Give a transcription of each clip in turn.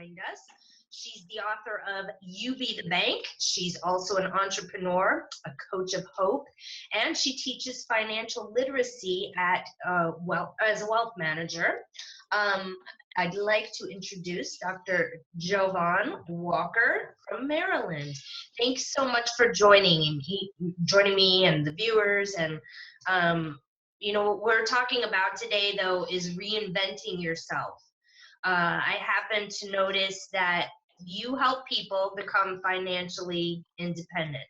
joined us. She's the author of You Be the Bank. She's also an entrepreneur, a coach of hope, and she teaches financial literacy as a wealth manager. I'd like to introduce Dr. Jovan Walker from Maryland. Thanks so much for joining me and the viewers. And what we're talking about today, though, is reinventing yourself. I happen to notice that you help people become financially independent.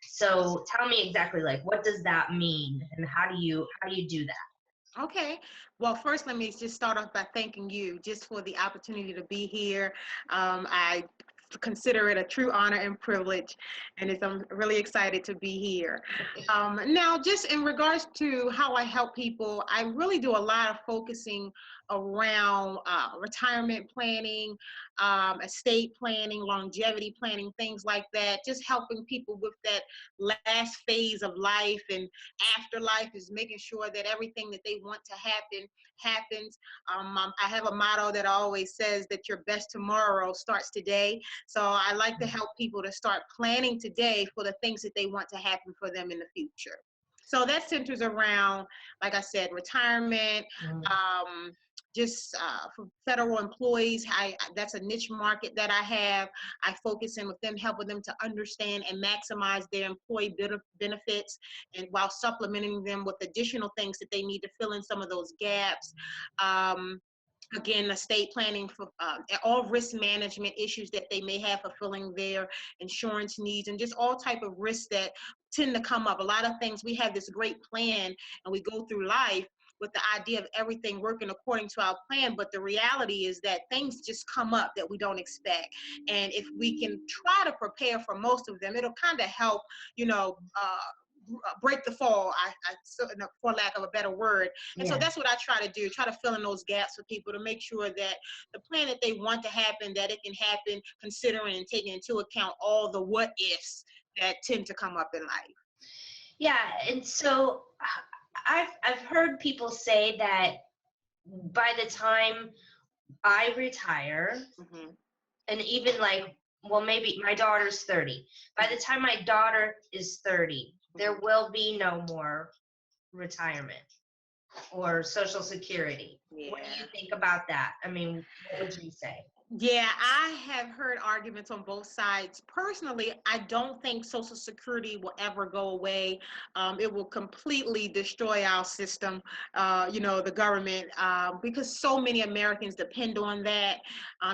So tell me exactly, what does that mean, and how do you do that? Okay. Well, first, let me just start off by thanking you just for the opportunity to be here. I consider it a true honor and privilege, and I'm really excited to be here. Now, just in regards to how I help people, I really do a lot of focusing around retirement planning, estate planning, longevity planning, things like that, just helping people with that last phase of life and afterlife, is making sure that everything that they want to happen happens. I have a motto that always says that your best tomorrow starts today. So I like to help people to start planning today for the things that they want to happen for them in the future. So that centers around, like I said, retirement, just for federal employees. That's a niche market that I have. I focus in with them, helping them to understand and maximize their employee benefits, and while supplementing them with additional things that they need to fill in some of those gaps. Again, estate planning for all risk management issues that they may have, fulfilling their insurance needs, and just all type of risks that tend to come up. A lot of things, we have this great plan and we go through life with the idea of everything working according to our plan, but the reality is that things just come up that we don't expect. And if we can try to prepare for most of them, it'll kind of help, break the fall, for lack of a better word. And so that's what I try to do, try to fill in those gaps for people to make sure that the plan that they want to happen, that it can happen, considering and taking into account all the what ifs that tend to come up in life. Yeah, and so I've heard people say that by the time I retire, and even maybe my daughter's 30. By the time my daughter is 30, there will be no more retirement or Social Security. Yeah. What do you think about that? I mean, what would you say? Yeah, I have heard arguments on both sides. Personally, I don't think Social Security will ever go away. It will completely destroy our system, the government, because so many Americans depend on that.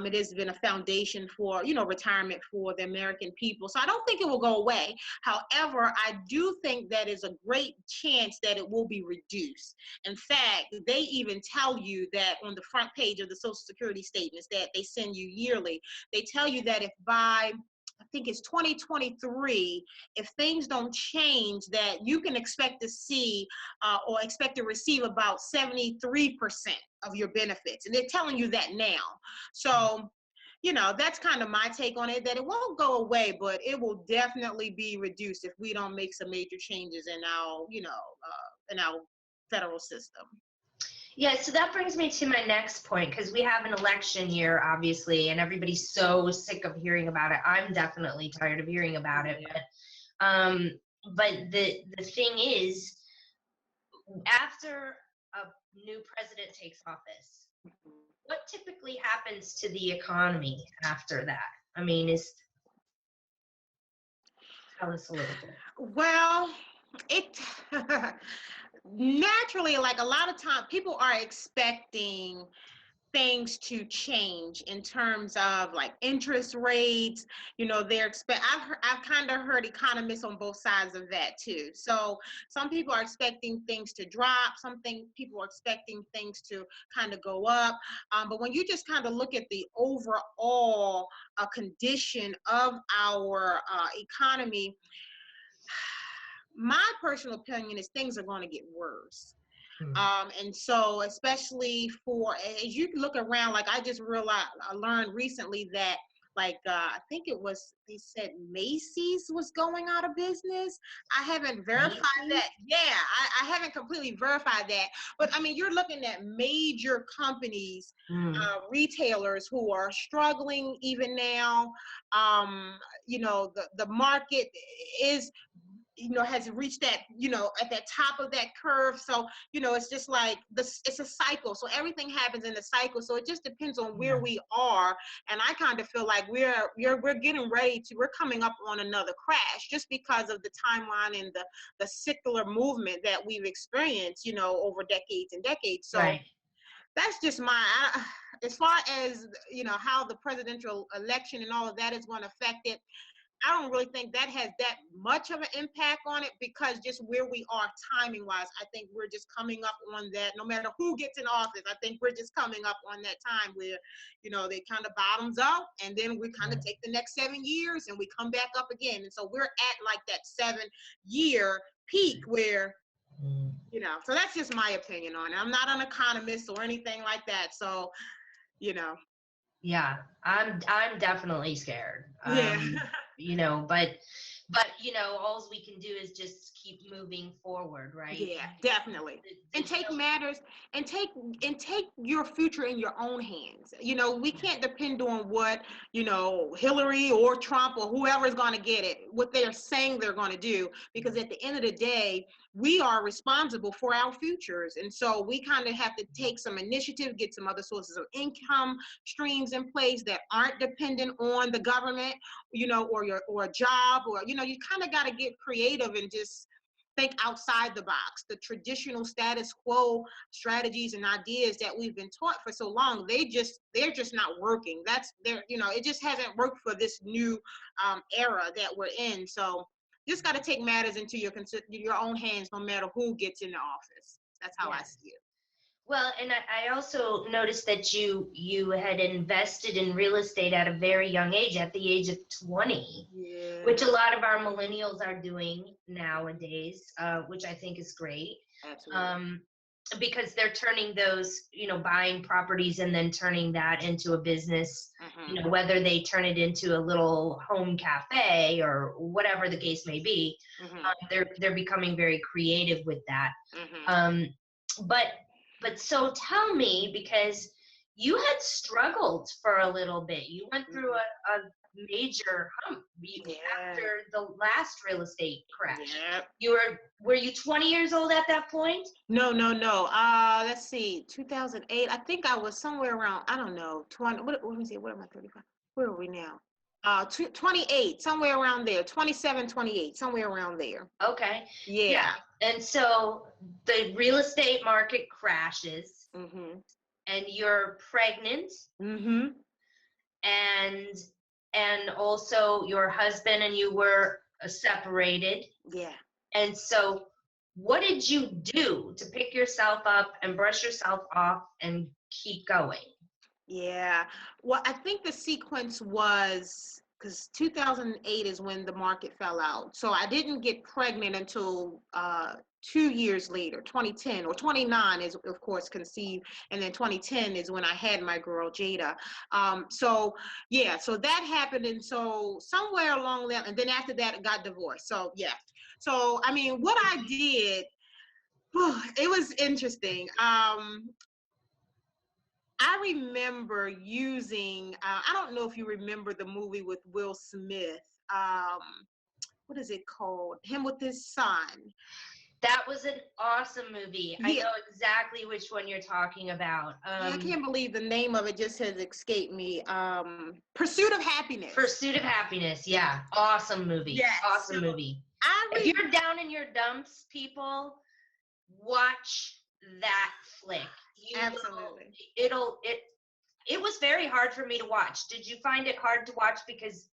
It has been a foundation for, retirement for the American people. So I don't think it will go away. However, I do think that is a great chance that it will be reduced. In fact, they even tell you that on the front page of the Social Security statements that they send you yearly, they tell you that if by, I think it's 2023, if things don't change, that you can expect to see or expect to receive about 73% of your benefits. And they're telling you that now. So, that's kind of my take on it, that it won't go away, but it will definitely be reduced if we don't make some major changes in our, in our federal system. Yeah, so that brings me to my next point, because we have an election year, obviously, and everybody's so sick of hearing about it. I'm definitely tired of hearing about it. But the thing is, after a new president takes office, what typically happens to the economy after that? I mean, tell us a little bit. Well, it naturally, like a lot of times, people are expecting things to change in terms of like interest rates. I've kind of heard economists on both sides of that too. So some people are expecting things to drop, people are expecting things to kind of go up. But when you just kind of look at the overall condition of our economy, my personal opinion is things are going to get worse. And so, especially as you look around, like I just realized, I learned recently that like I think it was, they said Macy's was going out of business. I haven't verified that. Yeah, I haven't completely verified that. But I mean, you're looking at major companies, retailers who are struggling even now. The market is, has reached that, at that top of that curve. So, it's just like this, it's a cycle. So everything happens in a cycle. So it just depends on where we are. And I kind of feel like we're getting ready we're coming up on another crash just because of the timeline and the secular movement that we've experienced, over decades and decades. So that's just as far as, how the presidential election and all of that is going to affect it. I don't really think that has that much of an impact on it, because just where we are timing wise, I think we're just coming up on that. No matter who gets in office, I think we're just coming up on that time where, they kind of bottoms out, and then we kind of take the next 7 years and we come back up again. And so we're at like that 7-year peak where, so that's just my opinion on it. I'm not an economist or anything like that. So, Yeah, I'm definitely scared. But all we can do is just keep moving forward, right? Yeah, definitely. And take matters and take your future in your own hands. We can't depend on what, Hillary or Trump or whoever is going to get it, what they're saying they're going to do, because at the end of the day, we are responsible for our futures. And so we kind of have to take some initiative, get some other sources of income streams in place that aren't dependent on the government, or a job, or, you kind of got to get creative and just think outside the box. The traditional status quo strategies and ideas that we've been taught for so long, they're just not working. It just hasn't worked for this new era that we're in. So just got to take matters into your own hands, no matter who gets in the office. That's how I see it. Well, and I also noticed that you had invested in real estate at a very young age, at the age of 20, which a lot of our millennials are doing nowadays, which I think is great. Absolutely. Because they're turning those, buying properties and then turning that into a business, whether they turn it into a little home cafe or whatever the case may be, they're becoming very creative with that. But so tell me, because you had struggled for a little bit. You went through a major hump after the last real estate crash. Were you 20 years old at that point? No. Let's see, 2008. I think I was somewhere around, I don't know, 20. Let me see. What am I, 35? Where are we now? 28, somewhere around there, 27, 28, somewhere around there. Okay. Yeah. And so the real estate market crashes, and you're pregnant, and also your husband and you were separated. Yeah. And so what did you do to pick yourself up and brush yourself off and keep going? Yeah. Well, I think the sequence was, because 2008 is when the market fell out. So I didn't get pregnant until 2 years later, 2010, or 29 is, of course, conceived. And then 2010 is when I had my girl, Jada. So that happened. And so somewhere along that, and then after that, I got divorced. So, yeah. So, I mean, what I did, it was interesting. I remember using, I don't know if you remember the movie with Will Smith. What is it called? Him with his son. That was an awesome movie. I know exactly which one you're talking about. I can't believe the name of it just has escaped me. Pursuit of Happiness. Pursuit of Happiness. Yeah. Awesome movie. Yes. Awesome movie. If you're down in your dumps, people, watch that flick. Absolutely. It was very hard for me to watch. Did you find it hard to watch? Because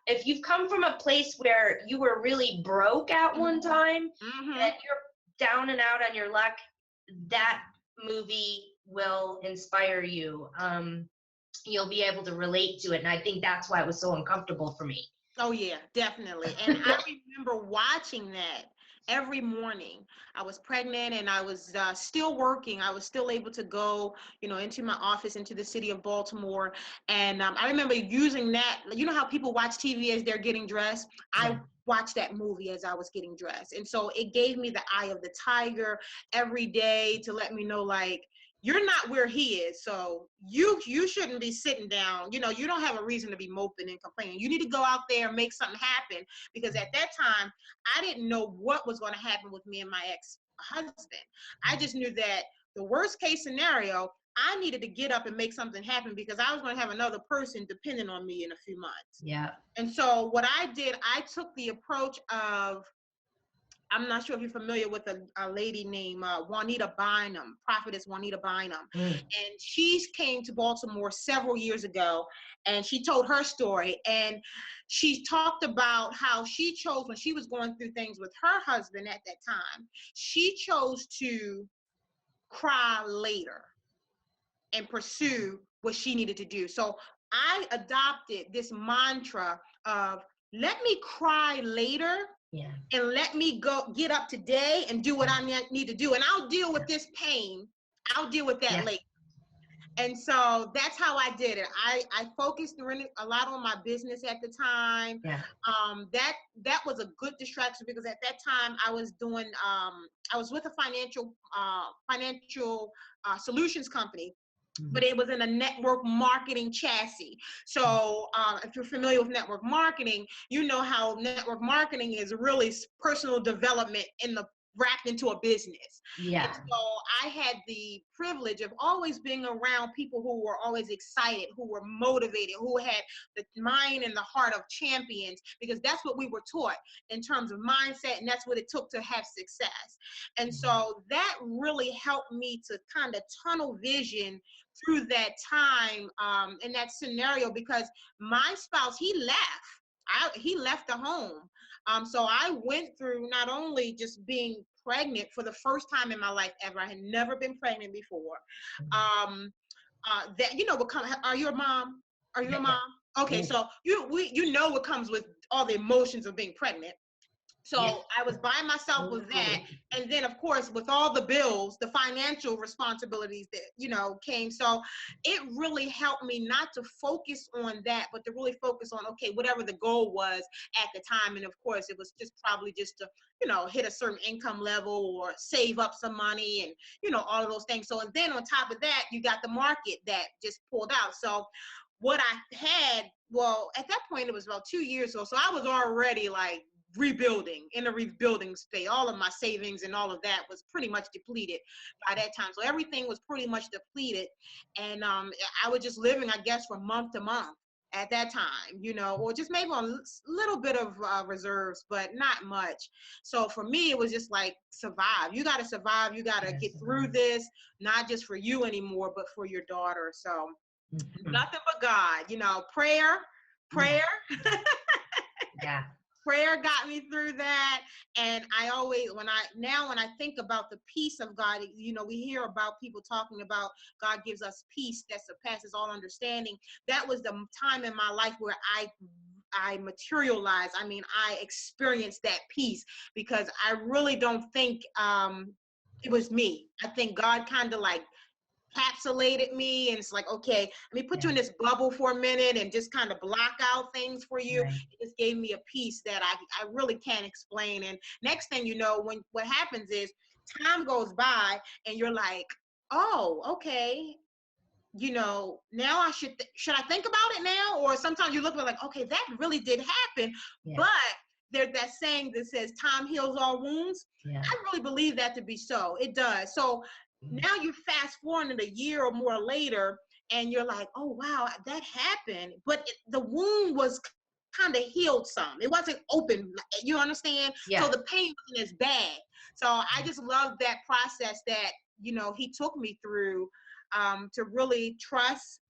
if you've come from a place where you were really broke at one time, and you're down and out on your luck, that movie will inspire you. You'll be able to relate to it. And I think that's why it was so uncomfortable for me. Oh, yeah, definitely. And I remember watching that every morning. I was pregnant and I was still working. I was still able to go, into my office, into the city of Baltimore. And I remember using that. You know how people watch TV as they're getting dressed? I watched that movie as I was getting dressed. And so it gave me the eye of the tiger every day to let me know, like, you're not where he is, so you shouldn't be sitting down. You don't have a reason to be moping and complaining. You need to go out there and make something happen, because at that time I didn't know what was going to happen with me and my ex-husband. I just knew that the worst case scenario, I needed to get up and make something happen, because I was going to have another person depending on me in a few months. Yeah. And so what I did, I took the approach of, I'm not sure if you're familiar with a lady named Juanita Bynum, prophetess Juanita Bynum. And she came to Baltimore several years ago, and she told her story. And she talked about how she chose, when she was going through things with her husband at that time, she chose to cry later and pursue what she needed to do. So I adopted this mantra of, let me cry later. Yeah. And let me go get up today and do what I need to do. And I'll deal with this pain. I'll deal with that later. And so that's how I did it. I focused really a lot on my business at the time. Yeah. That was a good distraction, because at that time I was doing, I was with a financial solutions company. But it was in a network marketing chassis. So if you're familiar with network marketing, you know how network marketing is really personal development wrapped into a business. Yeah. And so I had the privilege of always being around people who were always excited, who were motivated, who had the mind and the heart of champions, because that's what we were taught in terms of mindset, and that's what it took to have success. And so that really helped me to kind of tunnel vision through that time, in that scenario, because my spouse, he left the home. So I went through not only just being pregnant for the first time in my life ever. I had never been pregnant before. Are you a mom? Are you a mom? Okay, so you know what comes with all the emotions of being pregnant. So I was by myself with that. And then, of course, with all the bills, the financial responsibilities that, came. So it really helped me not to focus on that, but to really focus on, okay, whatever the goal was at the time. And of course, it was just probably just to, hit a certain income level or save up some money and, all of those things. So, and then on top of that, you got the market that just pulled out. So what I had, well, at that point, it was about 2 years ago. So I was already like, in a rebuilding state. All of my savings and all of that was pretty much depleted by that time. So everything was pretty much depleted. And I was just living, I guess, from month to month at that time, or just maybe on a little bit of reserves, but not much. So for me, it was just like, survive. You got to survive. You got to get through this, not just for you anymore, but for your daughter. So nothing but God, prayer. Yeah. Prayer got me through that. And I always, when I think about the peace of God, we hear about people talking about God gives us peace that surpasses all understanding. That was the time in my life where I materialized. I mean, I experienced that peace, because I really don't think it was me. I think God kind of like encapsulated me, and it's like, okay, let me put you in this bubble for a minute and just kind of block out things for you. Right. It just gave me a peace that I really can't explain. And next thing you know, when what happens is time goes by and you're like, oh, okay, now I should I think about it now? Or sometimes you look at like, okay, that really did happen. But there's that saying that says time heals all wounds. I really believe that to be so. It does. So now you fast forward a year or more later, and you're like, oh, wow, that happened. But the wound was kind of healed some. It wasn't open. You understand? Yeah. So the pain wasn't as bad. So I just love that process that, he took me through, to really trust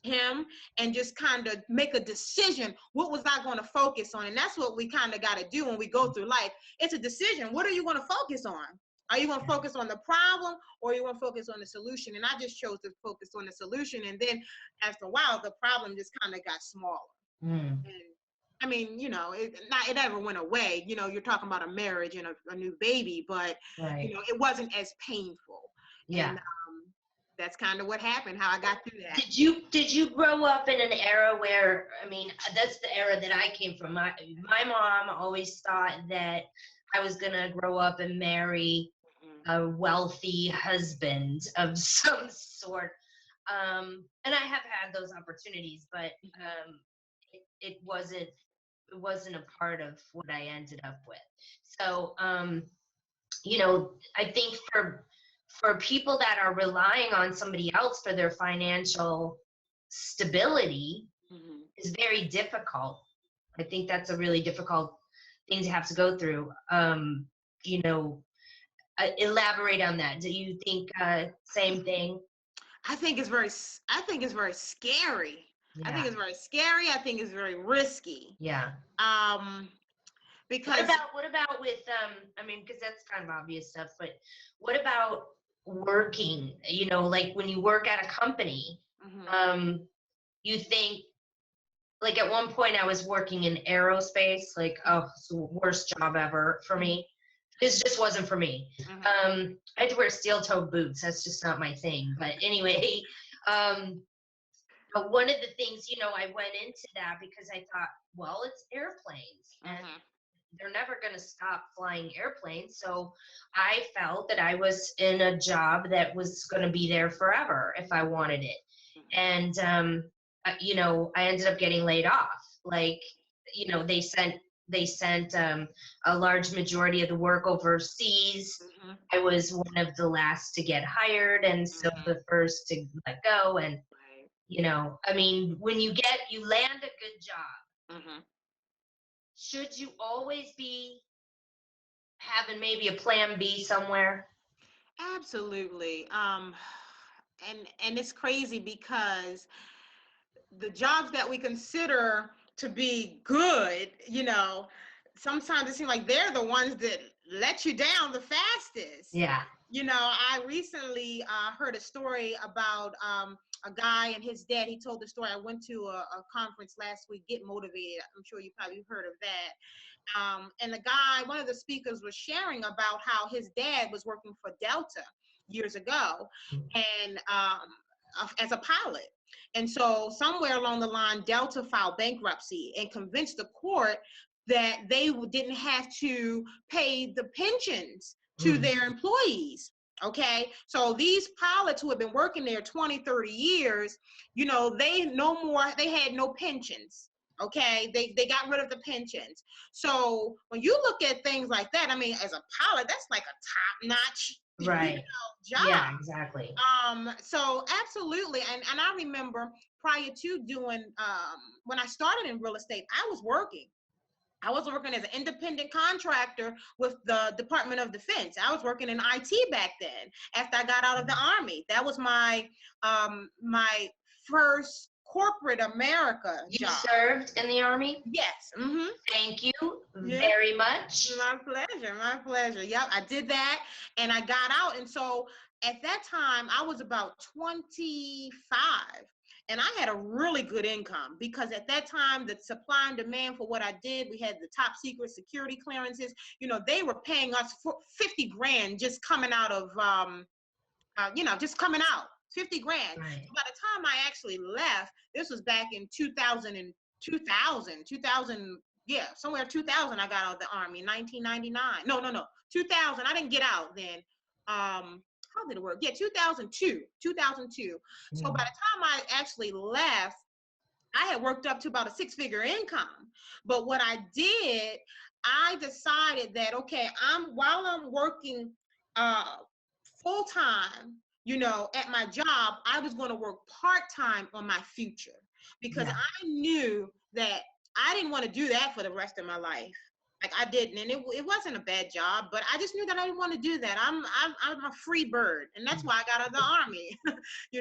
him and just kind of make a decision. What was I going to focus on? And that's what we kind of got to do when we go through life. It's a decision. What are you going to focus on? Are you going to focus on the problem, or are you going to focus on the solution? And I just chose to focus on the solution. And then after a while, the problem just kind of got smaller. And I mean, it never went away. You're talking about a marriage and a new baby, but Right. it wasn't as painful. Yeah. And that's kind of what happened, how I got through that. Did you grow up in an era where, I mean, that's the era that I came from. My mom always thought that I was gonna grow up and marry a wealthy husband of some sort. And I have had those opportunities, but it wasn't a part of what I ended up with. So, I think for people that are relying on somebody else for their financial stability is very difficult. I think that's a really difficult thing to have to go through. Elaborate on that. Do you think same thing? I think it's very scary. Yeah. I think it's very scary. I think it's very risky. Yeah. Because what about with I mean, because that's kind of obvious stuff, but what about working? Like when you work at a company, you think, like at one point I was working in aerospace, like, oh, it's the worst job ever for me. This just wasn't for me. I had to wear steel-toed boots. That's just not my thing. But anyway, but one of the things, I went into that because I thought, well, it's airplanes, and they're never going to stop flying airplanes. So I felt that I was in a job that was going to be there forever if I wanted it. And, I ended up getting laid off. Like, they sent a large majority of the work overseas. I was one of the last to get hired, and so the first to let go. And, I mean, when you land a good job, should you always be having maybe a plan B somewhere? Absolutely. And it's crazy because the jobs that we consider to be good, sometimes it seems like they're the ones that let you down the fastest. Yeah. I recently heard a story about a guy and his dad. He told the story. I went to a conference last week, Get Motivated. I'm sure you probably heard of that. And the guy, one of the speakers, was sharing about how his dad was working for Delta years ago, and as a pilot. And so somewhere along the line, Delta filed bankruptcy and convinced the court that they didn't have to pay the pensions to their employees. Okay, so these pilots who have been working there 20, 30 years, they had no pensions. Okay, they got rid of the pensions. So when you look at things like that, I mean, as a pilot, that's like a top-notch job. Yeah, exactly. So absolutely. And I remember prior to doing, when I started in real estate, I was working as an independent contractor with the Department of Defense. I was working in IT back then after I got out of the Army. That was my my first corporate America job. You served in the Army? Yes. Thank you very much. My pleasure. Yep, I did that and I got out. And so at that time, I was about 25. And I had a really good income because at that time, the supply and demand for what I did, we had the top secret security clearances. They were paying us for 50 grand just coming out of, just coming out, 50 grand. Right. So by the time I actually left, this was back in 2000, yeah, somewhere 2000, I got out of the Army, 1999. No, 2000, I didn't get out then. How did it work? Yeah, 2002. So by the time I actually left, I had worked up to about a 6-figure income. But what I did, I decided that, okay, while I'm working full time, at my job, I was going to work part-time on my future because I knew that I didn't want to do that for the rest of my life. Like I didn't, and it wasn't a bad job, but I just knew that I didn't want to do that. I'm a free bird, and that's why I got out of the Army.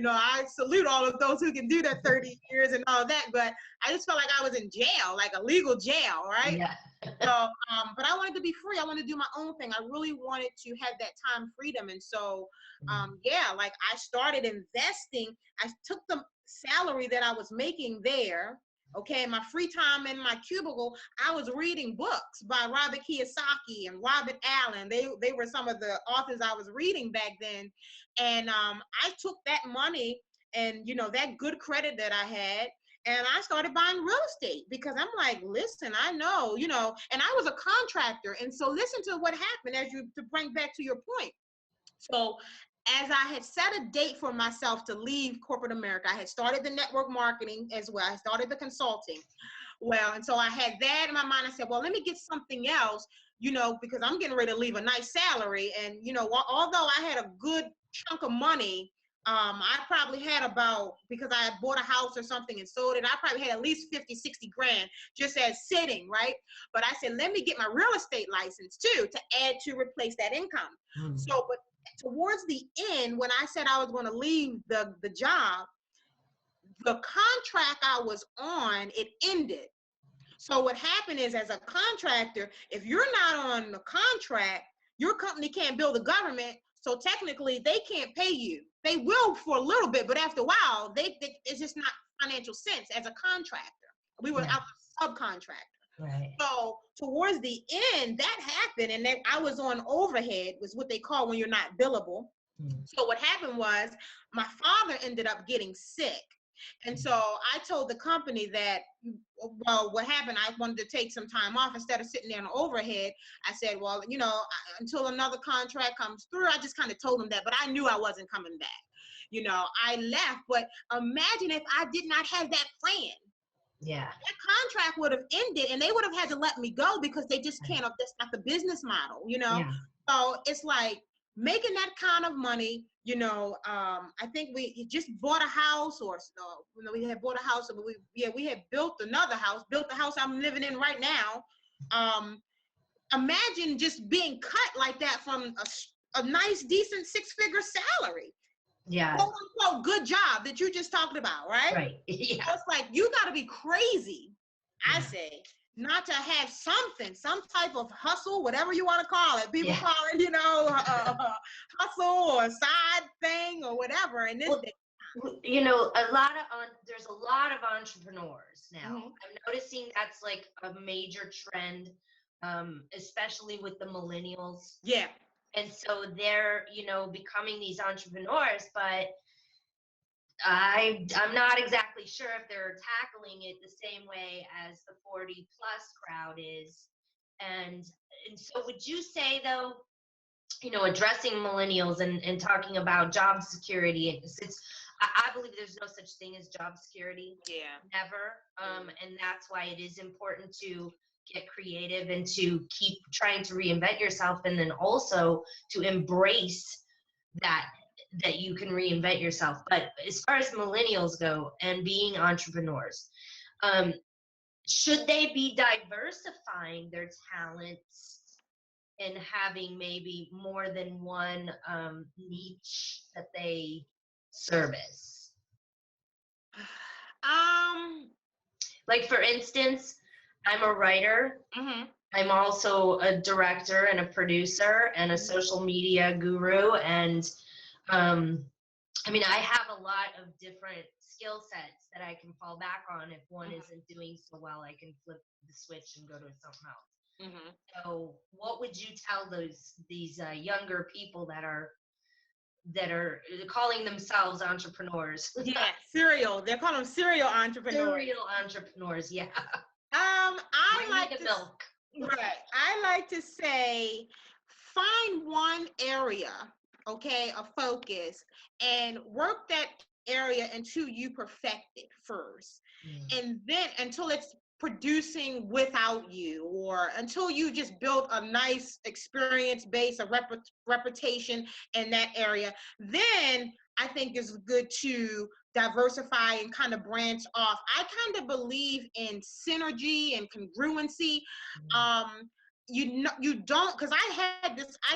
I salute all of those who can do that 30 years and all that, but I just felt like I was in jail, like a legal jail, right? Yeah. So, but I wanted to be free. I wanted to do my own thing. I really wanted to have that time freedom, and so, like I started investing. I took the salary that I was making there, Okay, my free time in my cubicle, I was reading books by Robert Kiyosaki and Robert Allen. They were some of the authors I was reading back then. And I took that money and, you know, that good credit that I had, and I started buying real estate because I'm like, listen, I know, you know, and I was a contractor. And so listen to what happened to bring back to your point. So as I had set a date for myself to leave corporate America, I had started the network marketing as well. I started the consulting. Well, and so I had that in my mind. I said, well, let me get something else, you know, because I'm getting ready to leave a nice salary. And, you know, although I had a good chunk of money, I probably had about, because I had bought a house or something and sold it, I probably had at least 50, 60 grand just as sitting, right? But I said, let me get my real estate license too, to add to replace that income. So, but towards the end, when I said I was going to leave the job, the contract I was on, it ended. So what happened is, as a contractor, if you're not on the contract, your company can't bill the government. So technically, they can't pay you. They will for a little bit, but after a while, it's just not financial sense as a contractor. I was a subcontractor. Right. So towards the end, that happened, and then I was on overhead, was what they call when you're not billable. So what happened was my father ended up getting sick. And so I told the company that, well, what happened, I wanted to take some time off instead of sitting there on overhead. I said, well, you know, until another contract comes through, I just kind of told them that, but I knew I wasn't coming back. You know, I left, but imagine if I did not have that plan. Yeah. That contract would have ended and they would have had to let me go because they just can't, that's not the business model, you know? Yeah. So it's like making that kind of money, you know, I think we just bought a house, or you know, we had bought a house, but we had built another house, built the house I'm living in right now. Imagine just being cut like that from a nice, decent 6-figure salary. Yeah. Quote unquote good job that you just talked about, right? Right. Yeah. So it's like, you got to be crazy, I say, not to have something, some type of hustle, whatever you want to call it. People call it, you know, hustle or side thing or whatever. And this day, you know, there's a lot of entrepreneurs now. I'm noticing that's like a major trend, especially with the millennials. Yeah. And so they're, you know, becoming these entrepreneurs, but I'm not exactly sure if they're tackling it the same way as the 40 plus crowd is. And so would you say, though, you know, addressing millennials and talking about job security, I believe there's no such thing as job security. Yeah. Never. And that's why it is important to get creative and to keep trying to reinvent yourself, and then also to embrace that you can reinvent yourself. But as far as millennials go and being entrepreneurs, should they be diversifying their talents and having maybe more than one niche that they service? Like, for instance, I'm a writer. I'm also a director and a producer and a social media guru. And I mean, I have a lot of different skill sets that I can fall back on. If one isn't doing so well, I can flip the switch and go to something else. So what would you tell these younger people that are calling themselves entrepreneurs? They're calling them serial entrepreneurs. Serial entrepreneurs, yeah. I like to say, find one area, okay, a focus, and work that area until you perfect it first. And then until it's producing without you, or until you just build a nice experience base, a reputation in that area. Then I think it's good to diversify and kind of branch off. I kind of believe in synergy and congruency. You don't, because I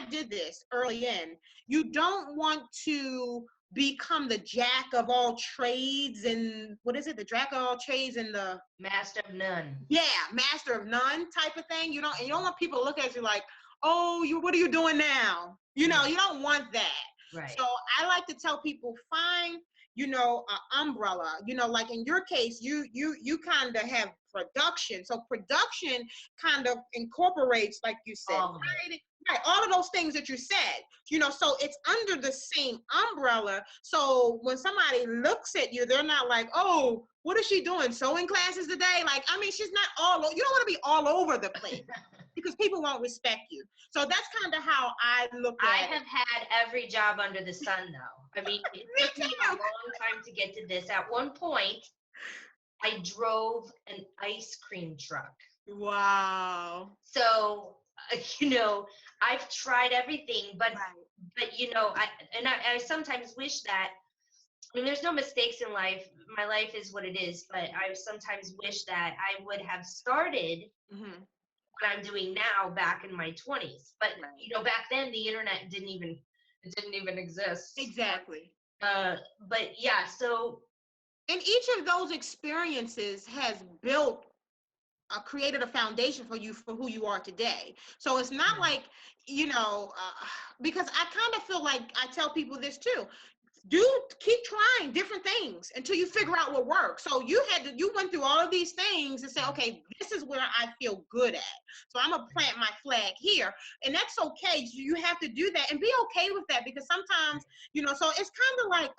did this early in. You don't want to become the jack of all trades, and what is it? The jack of all trades and the master of none. Yeah, master of none type of thing. You don't want people to look at you like, oh, what are you doing now? You know, you don't want that. Right. So I like to tell people, umbrella, like in your case, you kind of have production. So production kind of incorporates, like you said, right, all of those things that you said, so it's under the same umbrella. So when somebody looks at you, they're not like, oh, what is she doing? Sewing classes today? Like, I mean, she's not you don't want to be all over the place because people won't respect you. So that's kind of how I look at it. I have had every job under the sun, though. I mean, it took me a long time to get to this. At one point, I drove an ice cream truck. Wow. So, I've tried everything, but I sometimes wish that, I mean, there's no mistakes in life. My life is what it is, but I sometimes wish that I would have started what I'm doing now back in my 20s. But, back then the internet didn't even exist. Exactly. But yeah, so. And each of those experiences has created a foundation for you for who you are today. So it's not like, because I kind of feel like I tell people this too. Keep trying different things until you figure out what works. So you went through all of these things and say, okay, this is where I feel good at. So I'm gonna plant my flag here, and that's okay. You have to do that and be okay with that, because sometimes, so it's kind of like,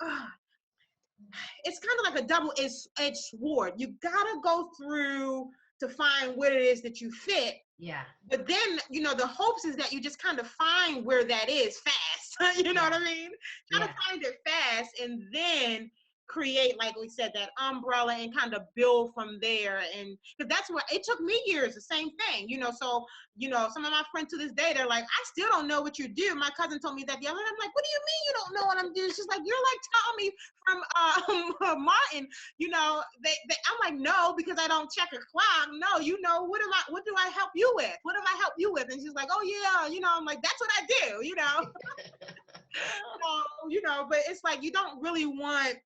it's kind of like a double-edged sword. You gotta go through to find what it is that you fit. Yeah. But then, the hopes is that you just kind of find where that is fast. You know what I mean? Try to find it fast, and then create, like we said, that umbrella and kind of build from there. And because that's what it took me years, the same thing, so, some of my friends to this day, they're like, I still don't know what you do. My cousin told me that the other day. I'm like, what do you mean you don't know what I'm doing? She's like, you're like Tommy from Martin, I'm like, no, because I don't check a clock. No, what do I help you with? What have I helped you with? And she's like, oh yeah, I'm like, that's what I do, but it's like, you don't really want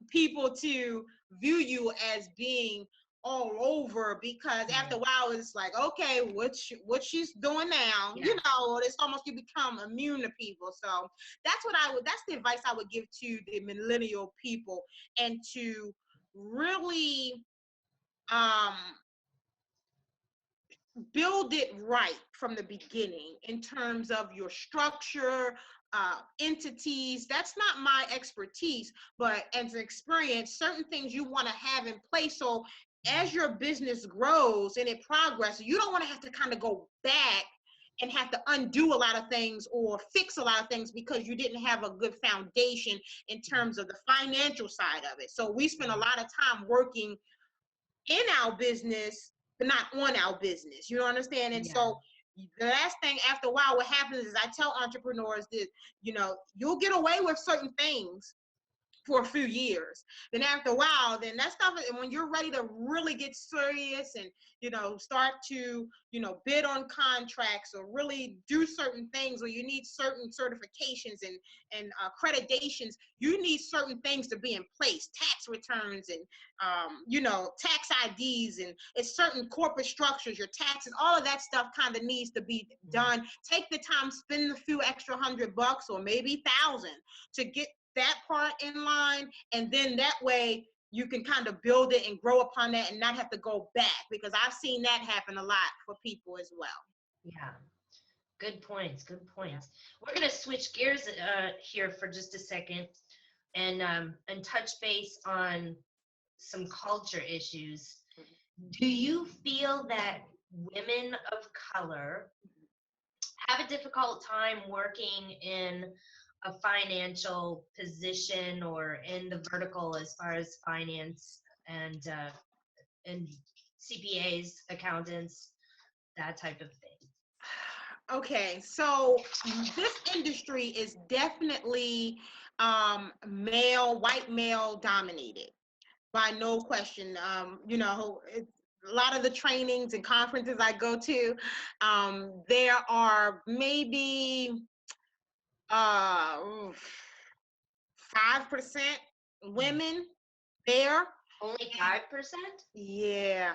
people to view you as being all over, because after a while it's like, okay, what she's doing now, it's almost, you become immune to people. So that's the advice I would give to the millennial people, and to really build it right from the beginning in terms of your structure, entities. That's not my expertise, but as an experience, certain things you want to have in place. So as your business grows and it progresses, you don't want to have to kind of go back and have to undo a lot of things or fix a lot of things because you didn't have a good foundation in terms of the financial side of it. So we spend a lot of time working in our business, but not on our business. You understand? And so the last thing, after a while, what happens is, I tell entrepreneurs that, you'll get away with certain things for a few years. Then after a while, then that stuff, and when you're ready to really get serious and, start to, bid on contracts or really do certain things, or you need certain certifications and accreditations, you need certain things to be in place, tax returns and, tax IDs, and it's certain corporate structures, your taxes, all of that stuff kind of needs to be done. Take the time, spend a few extra $100 or maybe 1,000 to get that part in line, and then that way you can kind of build it and grow upon that and not have to go back, because I've seen that happen a lot for people as well. Yeah, good points. We're going to switch gears here for just a second and touch base on some culture issues. Do you feel that women of color have a difficult time working in a financial position or in the vertical as far as finance and CPAs, accountants, that type of thing? Okay, so this industry is definitely white male dominated, by no question. A lot of the trainings and conferences I go to, there are maybe 5% women there. Only 5%? Yeah.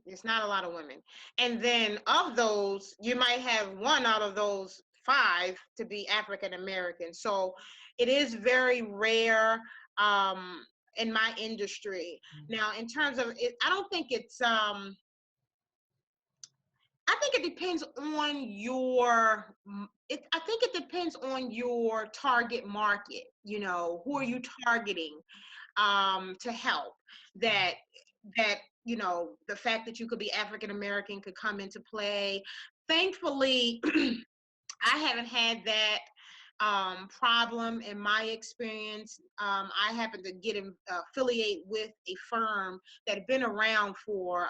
It's not a lot of women. And then of those, you might have one out of those 5 to be African American. So it is very rare in my industry. Now, in terms of it, I don't think it's I think it depends on your I think it depends on your target market. You know, who are you targeting to help? That you know, the fact that you could be African American could come into play. Thankfully, I haven't had that problem in my experience. I happen to get affiliate with a firm that had been around for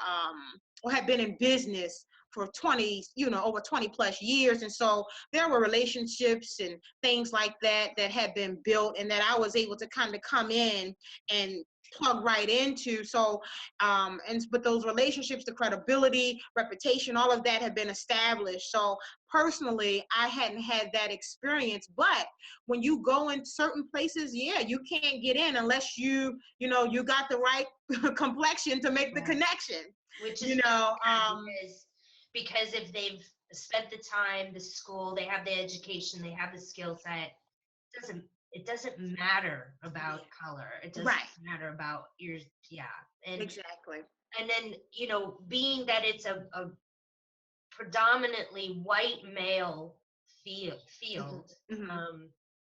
or had been in business for 20, you know, over 20 plus years. And so there were relationships and things like that that had been built and that I was able to kind of come in and plug right into. So but those relationships, the credibility, reputation, all of that had been established. So personally, I hadn't had that experience. But when you go in certain places, yeah, you can't get in unless you know, you got the right complexion to make the connection. Which is, you know, because if they've spent the time, the school, they have the education, they have the skill set, it doesn't matter about color. It doesn't matter about your, and exactly. And then, you know, being that it's a predominantly white male field,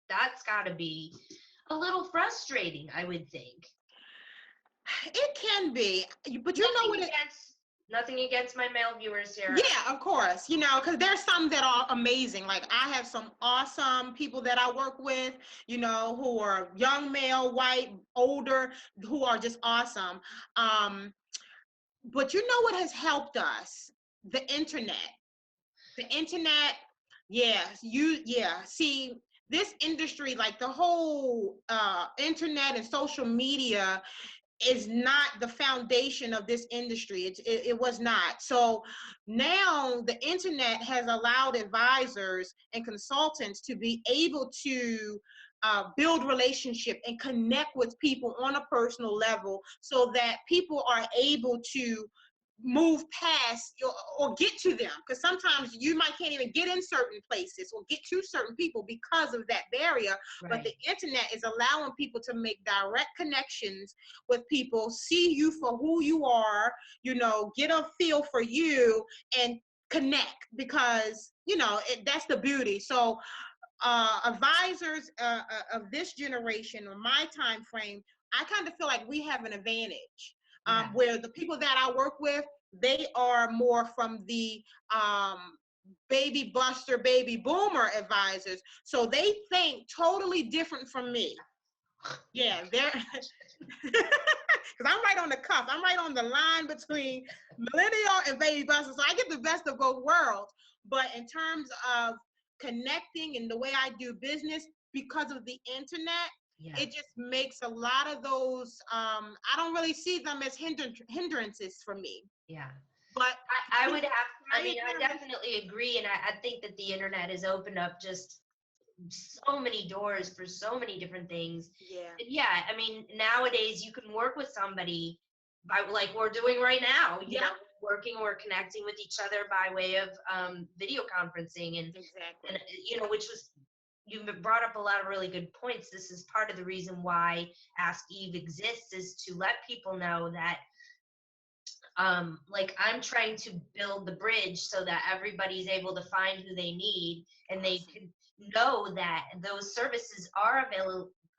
that's got to be a little frustrating, I would think. It can be, but you know what? Nothing against my male viewers here. Yeah, of course. You know, because there's some that are amazing. Like I have some awesome people that I work with, you know, who are young male, white, older, who are just awesome. But you know what has helped us? The internet. The internet, see, this industry, like the whole internet and social media is not the foundation of this industry. It was not. So now the internet has allowed advisors and consultants to be able to build relationship and connect with people on a personal level so that people are able to move past or get to them, because sometimes you can't even get in certain places or get to certain people because of that barrier. But the internet is allowing people to make direct connections with people, see you for who you are, you know, get a feel for you and connect, because you know that's the beauty. So advisors of this generation or my time frame, I kind of feel like we have an advantage. Where the people that I work with, they are more from the baby buster, baby boomer advisors. So they think totally different from me. Yeah, they're because I'm right on the cuff. I'm right on the line between millennial and baby buster. So I get the best of both worlds. But in terms of connecting and the way I do business, because of the internet, it just makes a lot of those, I don't really see them as hindrances for me. Yeah. But I definitely agree. And I think that the internet has opened up just so many doors for so many different things. Yeah. I mean, nowadays you can work with somebody by, like we're doing right now, you know, working or connecting with each other by way of video conferencing. And, and, you know, you brought up a lot of really good points. This is part of the reason why Ask Eve exists, is to let people know that like I'm trying to build the bridge so that everybody's able to find who they need, and they can know that those services are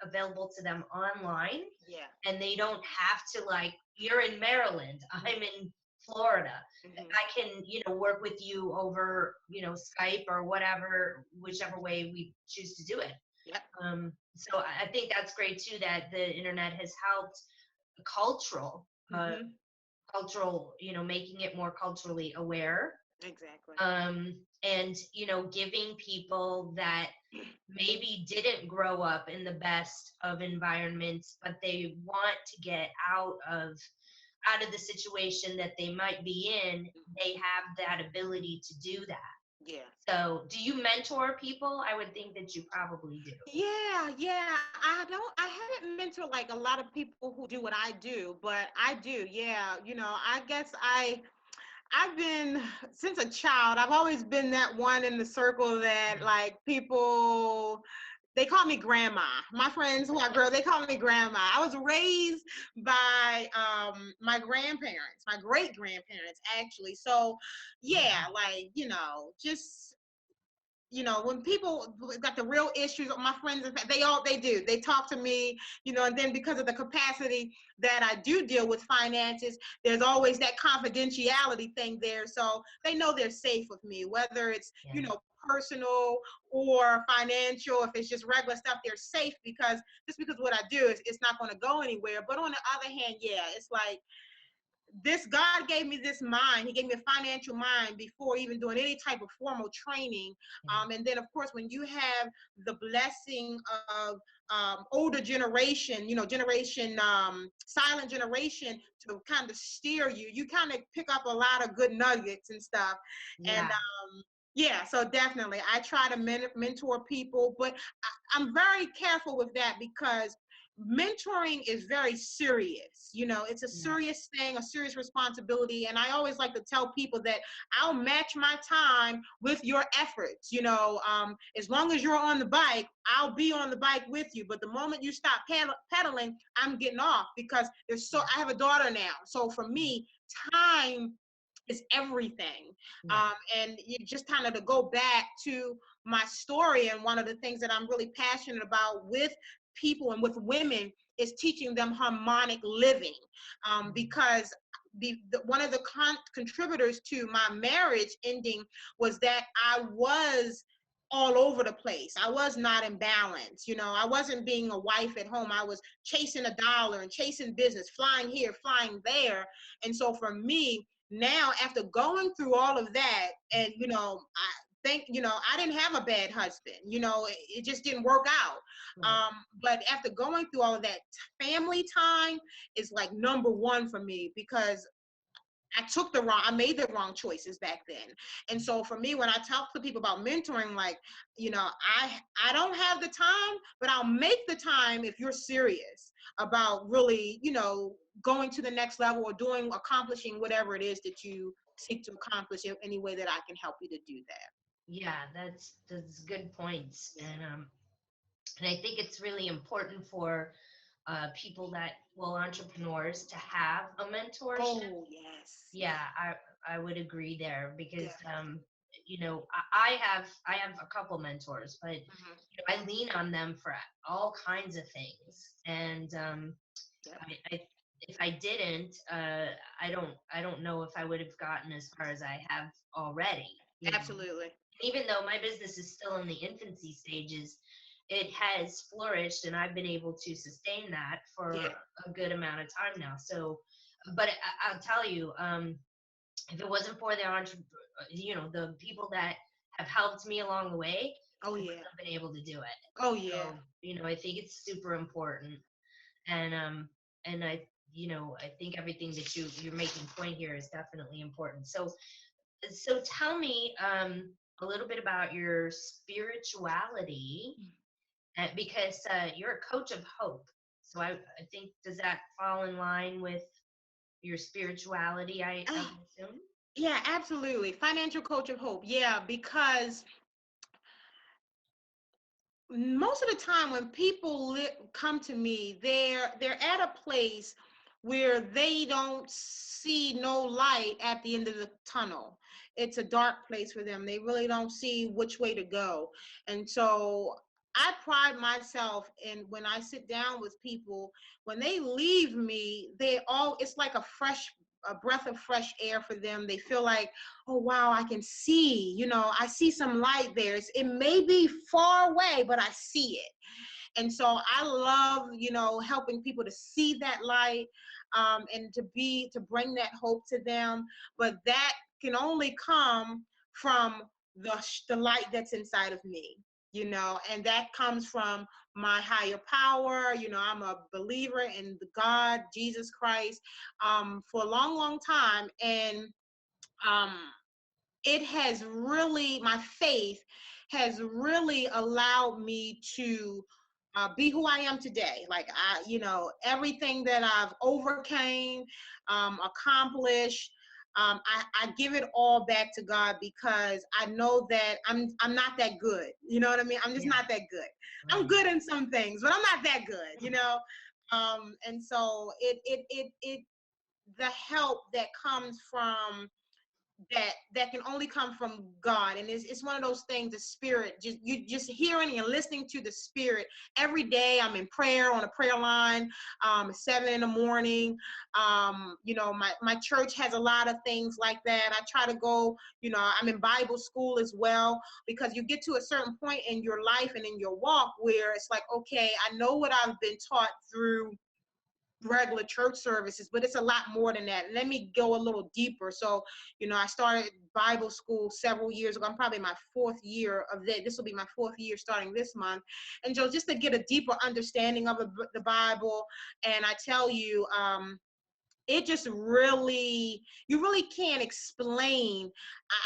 available to them online. And they don't have to, like, you're in Maryland, I'm in Florida. I can, you know, work with you over, you know, Skype or whatever, whichever way we choose to do it. So I think that's great too, that the internet has helped cultural, you know, making it more culturally aware. And, you know, giving people that maybe didn't grow up in the best of environments, but they want to get out of the situation that they might be in, they have that ability to do that. So do you mentor people? I would think that you probably do. I haven't mentored like a lot of people who do what I do, but I do. You know, I guess I've been, since a child, I've always been that one in the circle that like people, they call me grandma. My friends who are girls, they call me grandma. I was raised by my grandparents, my great grandparents actually. So yeah, like, just when people got the real issues, my friends, they talk to me, and then because of the capacity that I do deal with finances, there's always that confidentiality thing there. So they know they're safe with me, whether it's, personal or financial. If it's just regular stuff, they're safe because what I do is it's not going to go anywhere. But on the other hand, yeah, it's like, this God gave me this mind. He gave me a financial mind before even doing any type of formal training. And then, of course, when you have the blessing of older generation, silent generation to kind of steer you, you kind of pick up a lot of good nuggets and stuff. Yeah. And yeah, so definitely I try to mentor people, but I'm very careful with that because mentoring is very serious. It's a serious thing, a serious responsibility. And I always like to tell people that I'll match my time with your efforts. As long as you're on the bike, I'll be on the bike with you. But the moment you stop pedaling, I'm getting off because I have a daughter now. So for me, time is everything. And you just kind of to go back to my story, and one of the things that I'm really passionate about with people and with women is teaching them harmonic living, because one of the contributors to my marriage ending was that I was all over the place. I was not in balance. I wasn't being a wife at home. I was chasing a dollar and chasing business, flying here, flying there. And so for me, now after going through all of that, and I didn't have a bad husband. It just didn't work out. But after going through all of that, family time is like number one for me because I made the wrong choices back then. And so for me, when I talk to people about mentoring, like, I don't have the time, but I'll make the time if you're serious about really, going to the next level or accomplishing whatever it is that you seek to accomplish in any way that I can help you to do that. Yeah, that's good points. And I think it's really important for people entrepreneurs to have a mentorship. Oh, yes. Yeah, I would agree there because I have a couple mentors, but I lean on them for all kinds of things. And I if I didn't, I don't know if I would have gotten as far as I have already. Absolutely. Even though my business is still in the infancy stages, it has flourished and I've been able to sustain that for a good amount of time now. So, but I'll tell you, if it wasn't for the people that have helped me along the way, I wouldn't have been able to do it. Oh yeah. So, I think it's super important. And I think everything that you're making point here is definitely important. So tell me a little bit about your spirituality, because you're a coach of hope. So I think, does that fall in line with your spirituality, I assume? Yeah, absolutely. Financial coach of hope. Yeah, because most of the time when people come to me, they're at a place where they don't see no light at the end of the tunnel. It's a dark place for them. They really don't see which way to go. And so I pride myself in when I sit down with people, when they leave me, it's like a breath of fresh air for them. They feel like, oh wow, I can see, I see some light there. It may be far away, but I see it. And so I love, helping people to see that light, and to bring that hope to them. But that can only come from the light that's inside of me, and that comes from my higher power. I'm a believer in the God, Jesus Christ, for a long, long time. And um, my faith has really allowed me to be who I am today. Like everything that I've overcame, accomplished, I give it all back to God, because I know that I'm not that good. You know what I mean? I'm just not that good. I'm good in some things, but I'm not that good, you know? And so the help that comes from that can only come from God. And it's one of those things, the Spirit, you just hearing and listening to the Spirit. Every day I'm in prayer, on a prayer line, 7 in the morning. You know, my church has a lot of things like that. I try to go, you know, I'm in Bible school as well, because you get to a certain point in your life and in your walk where it's like, okay, I know what I've been taught through regular church services, but it's a lot more than that. Let me go a little deeper. So, you know, I started Bible school several years ago. I'm probably my 4th year of that. This will be my 4th year starting this month. And so just to get a deeper understanding of the Bible. And I tell you, it just really, you really can't explain.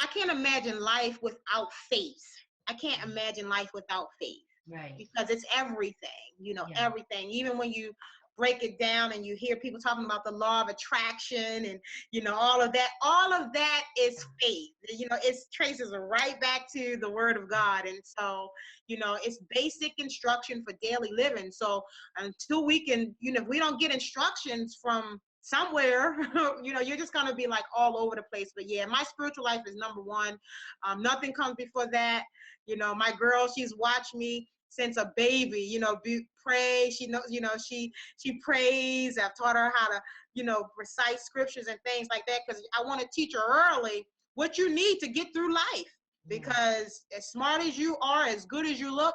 I can't imagine life without faith. I can't imagine life without faith. Right. Because it's everything, you know, everything. Even when you break it down and you hear people talking about the law of attraction and, you know, all of that is faith. You know, it traces right back to the word of God. And so, you know, it's basic instruction for daily living. So until we can, you know, if we don't get instructions from somewhere, you know, you're just going to be like all over the place. But yeah, my spiritual life is number one. Nothing comes before that. You know, my girl, she's watched me since a baby, you know, pray. She knows, you know, she prays. I've taught her how to, you know, recite scriptures and things like that, because I want to teach her early what you need to get through life. Because as smart as you are, as good as you look,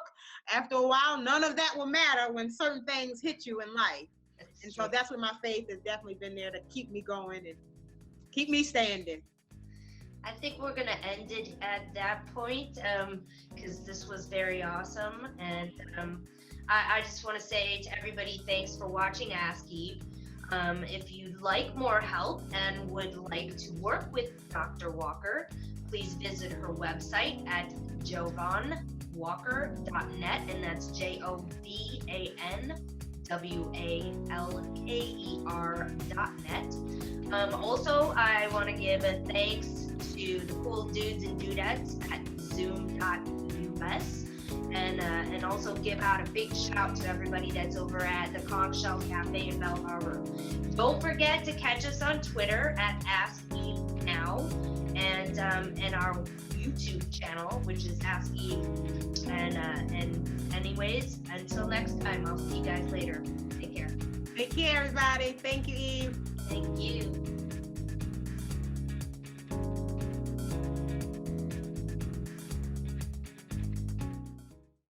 after a while, none of that will matter when certain things hit you in life. And so that's where my faith has definitely been there to keep me going and keep me standing. I think we're going to end it at that point, because this was very awesome. And I just want to say to everybody, thanks for watching Ask Eve. If you'd like more help and would like to work with Dr. Walker, please visit her website at jovanwalker.net, and that's JOVANWALKER.net. Also, I want to give a thanks to the cool dudes and dudettes at zoom.us, and also give out a big shout to everybody that's over at the Conch Shell Cafe in Bell Harbor. Don't forget to catch us on Twitter at Ask Eve Now, and our YouTube channel, which is Ask Eve. And anyways, until next time, I'll see you guys later. Take care. Take care, everybody. Thank you, Eve. Thank you.